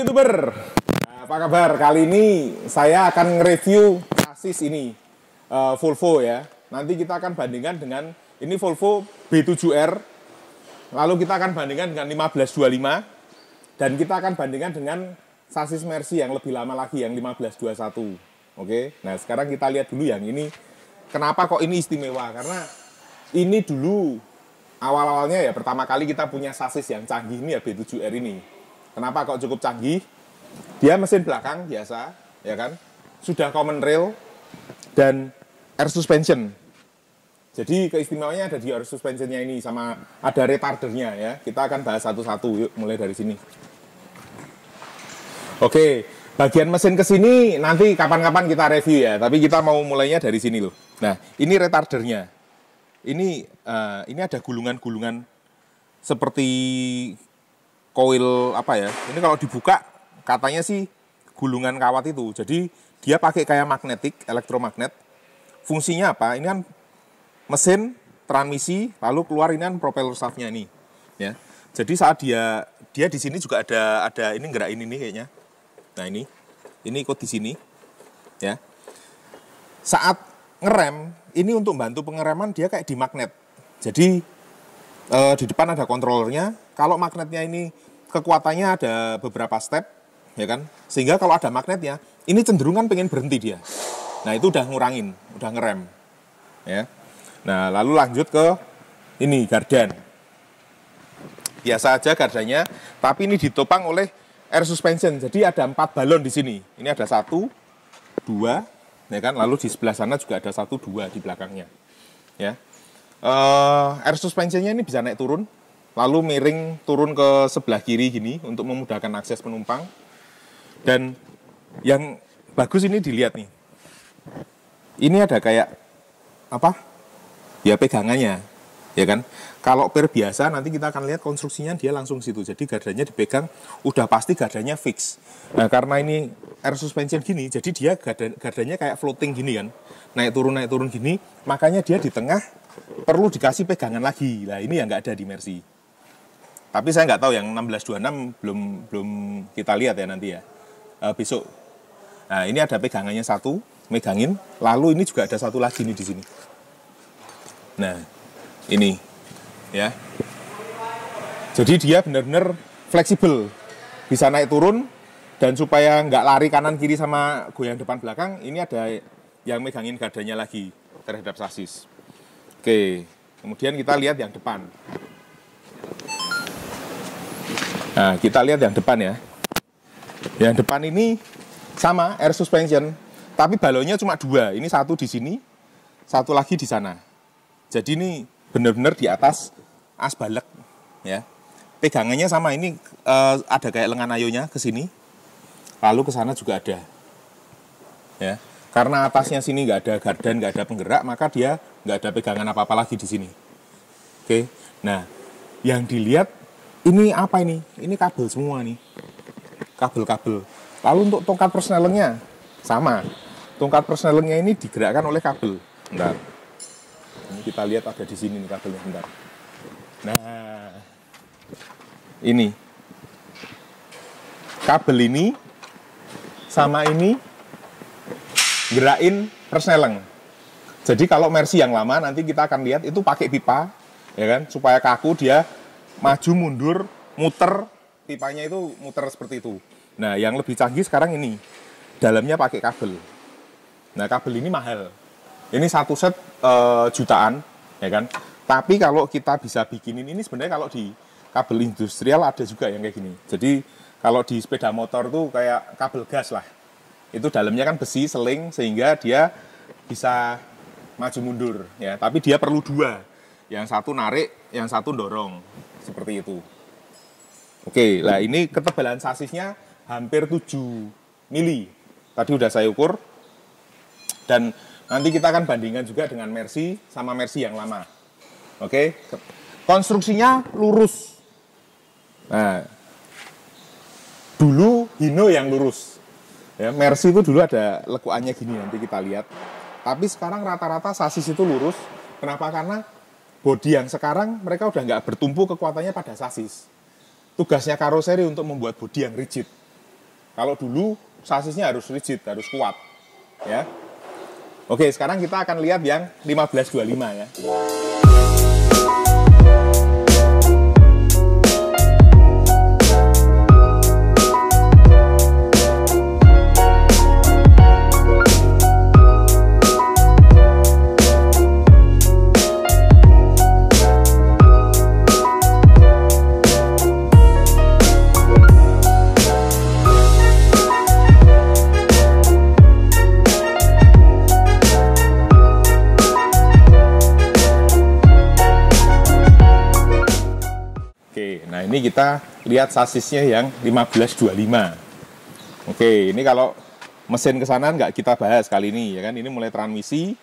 YouTuber, apa kabar? Kali ini saya akan nge-review sasis ini Volvo ya. Nanti kita akan bandingkan dengan ini Volvo B7R. Lalu kita akan bandingkan dengan 1525 dan kita akan bandingkan dengan sasis Mercy yang lebih lama lagi yang 1521. Oke. Nah, sekarang kita lihat dulu yang ini. Kenapa kok ini istimewa? Karena ini dulu awal-awalnya ya pertama kali kita punya sasis yang canggih ini ya B7R ini. Kenapa kok cukup canggih? Dia mesin belakang biasa, ya kan? Sudah common rail dan air suspension. Jadi keistimewaannya ada di air suspensionnya ini sama ada retardernya ya. Kita akan bahas satu-satu, yuk mulai dari sini. Oke, bagian mesin ke sini nanti kapan-kapan kita review ya. Tapi kita mau mulainya dari sini loh. Nah, ini retardernya. Ini ada gulungan-gulungan seperti koil apa ya? Ini kalau dibuka katanya sih gulungan kawat itu. Jadi dia pakai kayak magnetik, elektromagnet. Fungsinya apa? Ini kan mesin, transmisi, lalu keluar ini kan propeller shaftnya ini. Ya. Jadi saat dia di sini juga ada ini gerakin ini kayaknya. Nah ini ikut di sini. Ya. Saat ngerem, ini untuk bantu pengereman dia kayak di magnet. Jadi di depan ada kontrolernya. Kalau magnetnya ini kekuatannya ada beberapa step, ya kan? Sehingga kalau ada magnetnya, ini cenderung kan pengen berhenti dia. Nah itu udah ngurangin, udah ngerem, ya. Nah lalu lanjut ke ini gardan. Biasa aja gardannya, tapi ini ditopang oleh air suspension. Jadi ada 4 balon di sini. Ini ada 1, 2, ya kan? Lalu di sebelah sana juga ada 1, 2 di belakangnya, ya. Air suspensionnya ini bisa naik turun, lalu miring turun ke sebelah kiri gini untuk memudahkan akses penumpang. Dan yang bagus ini dilihat nih, ini ada kayak apa ya pegangannya, ya kan. Kalau per biasa nanti kita akan lihat konstruksinya dia langsung situ, jadi gardannya dipegang udah pasti gardannya fix. Nah karena ini air suspension gini, jadi dia gardannya kayak floating gini kan, naik turun gini, makanya dia di tengah perlu dikasih pegangan lagi. Nah ini yang nggak ada di Mercy. Tapi saya nggak tahu yang 1626 belum kita lihat ya nanti ya besok. Nah ini ada pegangannya satu, megangin. Lalu ini juga ada satu lagi nih di sini. Nah ini ya. Jadi dia benar-benar fleksibel, bisa naik turun dan supaya nggak lari kanan kiri sama goyang depan belakang. Ini ada yang megangin gardannya lagi terhadap sasis. Oke, kemudian kita lihat yang depan. Nah, kita lihat yang depan ya. Yang depan ini sama air suspension, tapi balonnya cuma 2. Ini satu di sini, satu lagi di sana. Jadi ini benar-benar di atas as balek, ya. Pegangannya sama ini ada kayak lengan ayonya ke sini, lalu ke sana juga ada, ya. Karena atasnya sini nggak ada gardan, nggak ada penggerak, maka dia nggak ada pegangan apa-apa lagi di sini. Oke, nah yang dilihat ini apa ini? Ini kabel semua nih, kabel-kabel. Lalu untuk tongkat persnelingnya sama, tongkat persnelingnya ini digerakkan oleh kabel. Bentar, ini kita lihat ada di sini nih kabelnya. Bentar. Nah, ini kabel ini sama ini gerakin persneleng. Jadi kalau Mercy yang lama nanti kita akan lihat itu pakai pipa, ya kan, supaya kaku dia maju mundur, muter, pipanya itu muter seperti itu. Nah, yang lebih canggih sekarang ini dalamnya pakai kabel. Nah, kabel ini mahal. Ini satu set jutaan, ya kan. Tapi kalau kita bisa bikinin ini sebenarnya kalau di kabel industrial ada juga yang kayak gini. Jadi kalau di sepeda motor tuh kayak kabel gas lah. Itu dalamnya kan besi, seling, sehingga dia bisa maju mundur ya. Tapi dia perlu 2. Yang satu narik, yang satu dorong. Seperti itu. Oke, nah ini ketebalan sasisnya hampir 7 mili. Tadi udah saya ukur. Dan nanti kita akan bandingkan juga dengan Mercy sama Mercy yang lama. Oke. Konstruksinya lurus. Nah, dulu Hino yang lurus. Ya, Mercy itu dulu ada lekuannya gini, nanti kita lihat. Tapi sekarang rata-rata sasis itu lurus. Kenapa? Karena bodi yang sekarang mereka udah nggak bertumpu kekuatannya pada sasis. Tugasnya karoseri untuk membuat bodi yang rigid. Kalau dulu sasisnya harus rigid, harus kuat, ya. Oke, sekarang kita akan lihat yang 1525 ya. Nah ini kita lihat sasisnya yang 1525. Oke, ini kalau mesin ke sana nggak kita bahas kali ini ya kan. Ini mulai transmisi.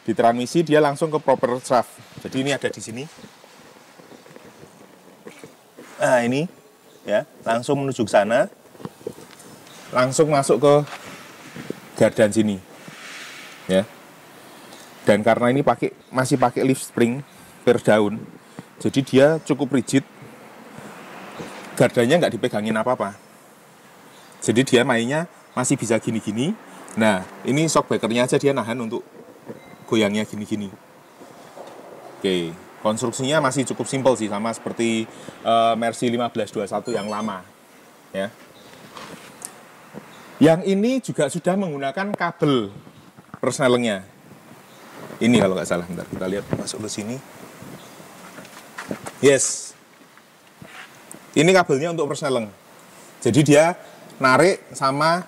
Di transmisi dia langsung ke proper shaft. Jadi ini ada di sini. Nah ini ya, langsung menuju ke sana. Langsung masuk ke gardan sini. Ya. Dan karena ini masih pakai lift spring per daun. Jadi dia cukup rigid. Gardannya nggak dipegangin apa-apa. Jadi dia mainnya masih bisa gini-gini. Nah, ini shockbreaker-nya aja dia nahan untuk goyangnya gini-gini. Oke, konstruksinya masih cukup simpel sih, sama seperti Mercy 1521 yang lama. Ya. Yang ini juga sudah menggunakan kabel persnelingnya. Ini kalau nggak salah, bentar kita lihat masuk ke sini. Yes. Ini kabelnya untuk persneleng. Jadi dia narik sama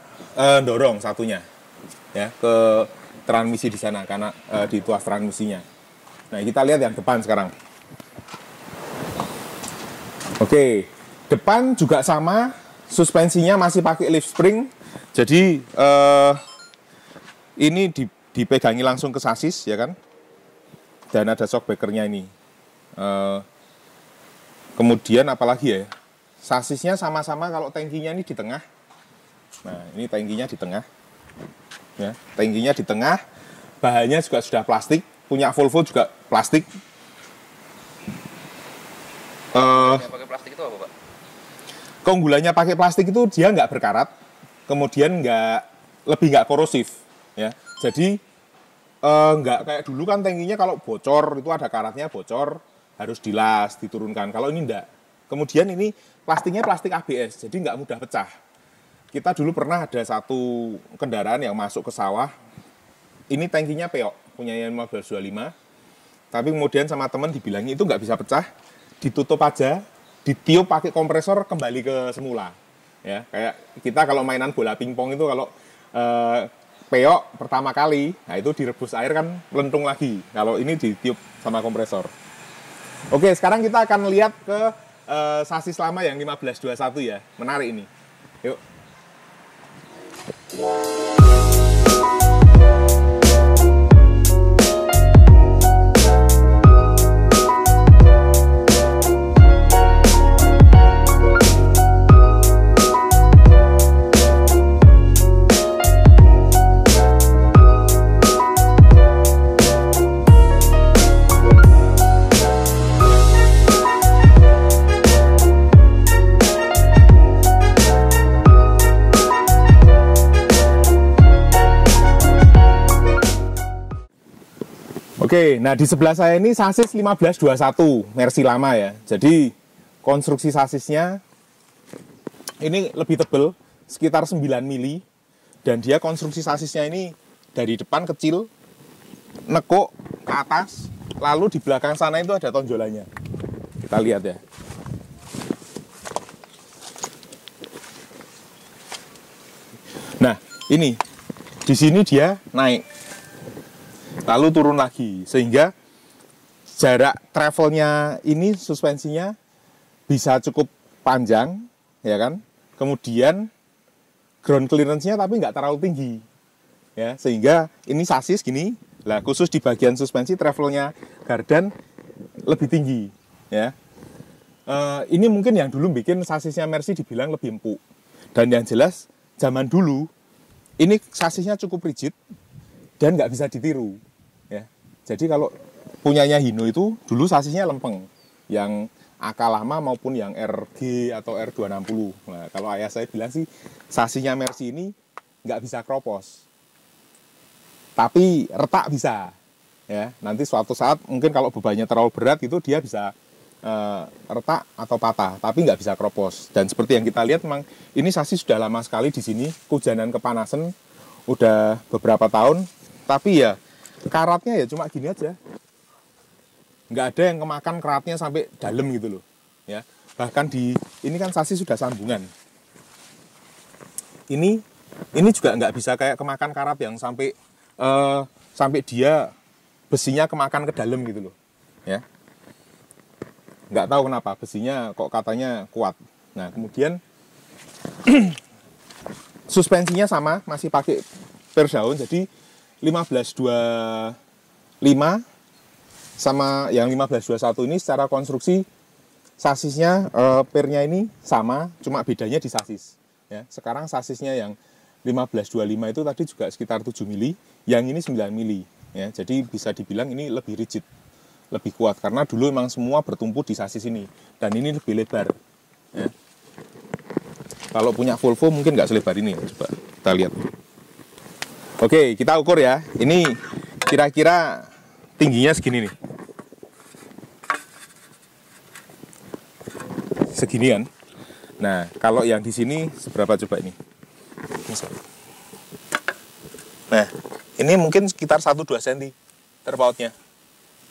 dorong satunya ya ke transmisi di sana karena di tuas transmisinya. Nah, kita lihat yang depan sekarang. Oke, depan juga sama, suspensinya masih pakai lift spring. Jadi ini dipegangi langsung ke sasis ya kan. Dan ada shockbreaker-nya ini. Kemudian apalagi ya, sasisnya sama-sama kalau tangkinya ini di tengah. Nah, ini tangkinya di tengah. Ya, tangkinya di tengah. Bahannya juga sudah plastik. Punya Volvo juga plastik. Pakai plastik itu apa, Pak? Keunggulannya pakai plastik itu dia nggak berkarat. Kemudian lebih nggak korosif. Ya, jadi nggak kayak dulu kan tangkinya kalau bocor itu ada karatnya bocor. Harus dilas, diturunkan. Kalau ini enggak. Kemudian ini plastiknya plastik ABS, jadi nggak mudah pecah. Kita dulu pernah ada satu kendaraan yang masuk ke sawah. Ini tangkinya peok, punya 1525. Tapi kemudian sama teman dibilangnya itu nggak bisa pecah. Ditutup aja, ditiup pakai kompresor kembali ke semula. Ya, kayak kita kalau mainan bola pingpong itu kalau peok pertama kali, nah itu direbus air kan melentung lagi. Kalau ini ditiup sama kompresor. Oke, sekarang kita akan lihat ke sasis lama yang 1521 ya. Menarik ini. Yuk. Oke, nah di sebelah saya ini sasis 1521 Mercy lama ya. Jadi konstruksi sasisnya ini lebih tebal, sekitar 9 mili. Dan dia konstruksi sasisnya ini dari depan kecil, nekuk ke atas, lalu di belakang sana itu ada tonjolannya. Kita lihat ya. Nah, ini di sini dia naik. Lalu turun lagi, sehingga jarak travelnya ini suspensinya bisa cukup panjang, ya kan? Kemudian ground clearance-nya tapi nggak terlalu tinggi, ya. Sehingga ini sasis gini, lah khusus di bagian suspensi travelnya gardan lebih tinggi, ya. Ini mungkin yang dulu bikin sasisnya Mercy dibilang lebih empuk. Dan yang jelas zaman dulu ini sasisnya cukup rigid dan nggak bisa ditiru. Ya, jadi kalau punyanya Hino itu dulu sasisnya lempeng, yang AK lama maupun yang RG atau R260. Nah, kalau ayah saya bilang sih sasinya Mercy ini nggak bisa kropos, tapi retak bisa. Ya, nanti suatu saat mungkin kalau bebannya terlalu berat itu dia bisa retak atau patah, tapi nggak bisa kropos. Dan seperti yang kita lihat, memang ini sasis sudah lama sekali di sini, kehujanan kepanasan, udah beberapa tahun, tapi ya karatnya ya cuma gini aja, nggak ada yang kemakan keratnya sampai dalam gitu loh. Ya, bahkan di ini kan sasis sudah sambungan. Ini juga nggak bisa kayak kemakan karat yang sampai dia besinya kemakan ke dalam gitu loh. Ya. Nggak tahu kenapa besinya kok katanya kuat. Nah, kemudian suspensinya sama, masih pakai per daun, jadi 1525 sama yang 1521 ini secara konstruksi sasisnya pernya ini sama, cuma bedanya di sasis. Ya, sekarang sasisnya yang 1525 itu tadi juga sekitar 7 mili, yang ini 9 mili. Ya, jadi bisa dibilang ini lebih rigid, lebih kuat, karena dulu memang semua bertumpu di sasis ini, dan ini lebih lebar. Ya. Kalau punya Volvo mungkin nggak selebar ini, coba kita lihat. Oke, kita ukur ya. Ini kira-kira tingginya segini nih, seginian. Nah, kalau yang di sini seberapa coba ini? Nah, ini mungkin sekitar 1-2 cm terpautnya.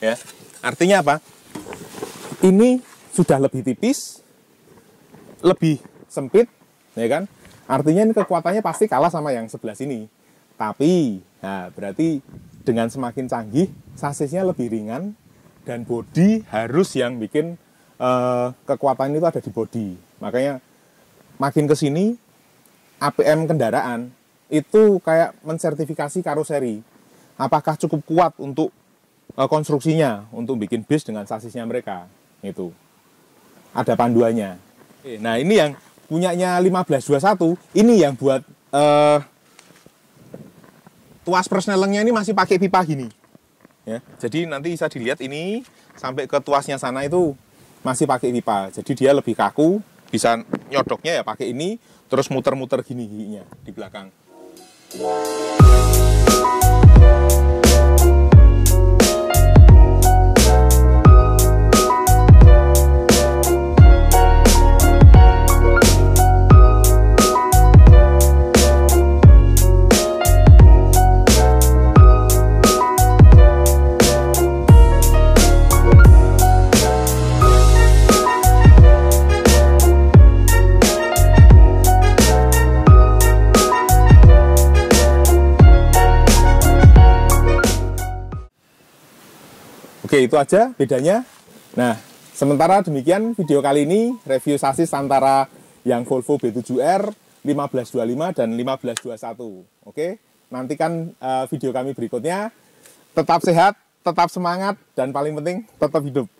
Ya, artinya apa? Ini sudah lebih tipis, lebih sempit, ya kan? Artinya ini kekuatannya pasti kalah sama yang sebelah sini. Tapi, nah berarti dengan semakin canggih, sasisnya lebih ringan dan bodi harus yang bikin kekuatan itu ada di bodi. Makanya makin ke sini, APM kendaraan itu kayak mensertifikasi karoseri. Apakah cukup kuat untuk konstruksinya, untuk bikin bis dengan sasisnya mereka. Itu ada panduannya. Nah, ini yang punyanya 1521, ini yang buat tuas persnelengnya ini masih pakai pipa gini. Ya, jadi nanti bisa dilihat ini sampai ke tuasnya sana itu masih pakai pipa. Jadi dia lebih kaku, bisa nyodoknya ya pakai ini, terus muter-muter gini giginya di belakang. Oke, itu aja bedanya. Nah, sementara demikian video kali ini review sasis antara yang Volvo B7R 1525 dan 1521. Oke, nantikan video kami berikutnya. Tetap sehat, tetap semangat, dan paling penting tetap hidup.